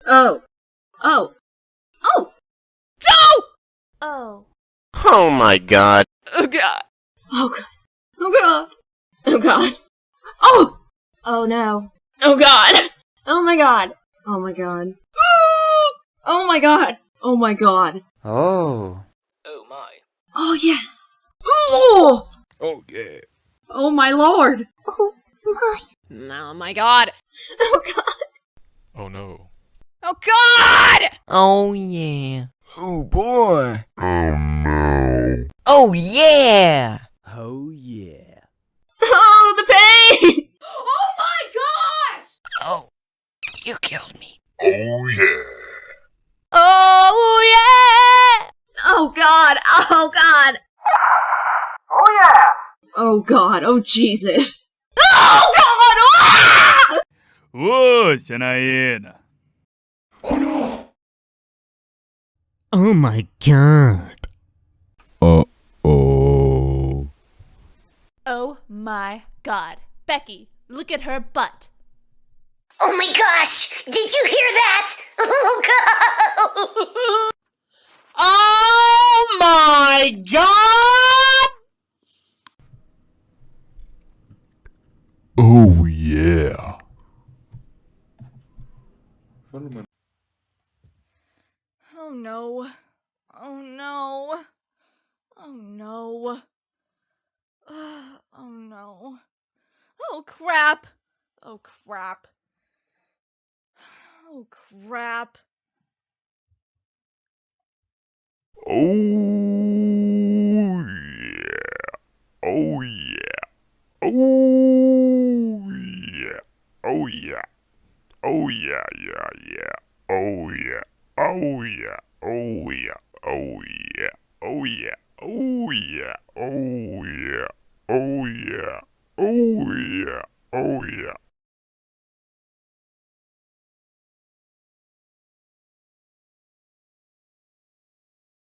Oh. Oh. Oh! Oh. Oh my god. Oh god. Oh god. Oh god. Oh god. Oh! Oh no. Oh god. Oh my god. Oh my god. Oh my god. Oh my god. Oh. Oh my. Oh yes. Oh! Oh yeah. Oh my lord. Oh my. Oh my god. Oh god. Oh no. Oh god! Oh yeah. Oh boy. Oh yeah. Oh yeah. Oh, the pain! Oh my gosh! Oh, you killed me. Oh yeah. Oh yeah. Oh god. Oh god. Oh yeah. Oh god. Oh Jesus. Oh god! Ah! Whoa, Shanaena. Oh my god. Uh-oh. Oh my god. Becky, look at her butt. Oh my gosh! Did you hear that? Oh god! Oh my god! Oh yeah. Oh no. Oh no. Oh no. Oh no. Oh crap. Oh crap. Oh crap. Oh yeah. Oh yeah. Oh yeah. Oh yeah. Oh yeah, yeah, yeah. Oh yeah. Oh yeah. Oh yeah. Oh yeah. Oh yeah. Oh yeah. Oh yeah. Oh yeah. Oh yeah.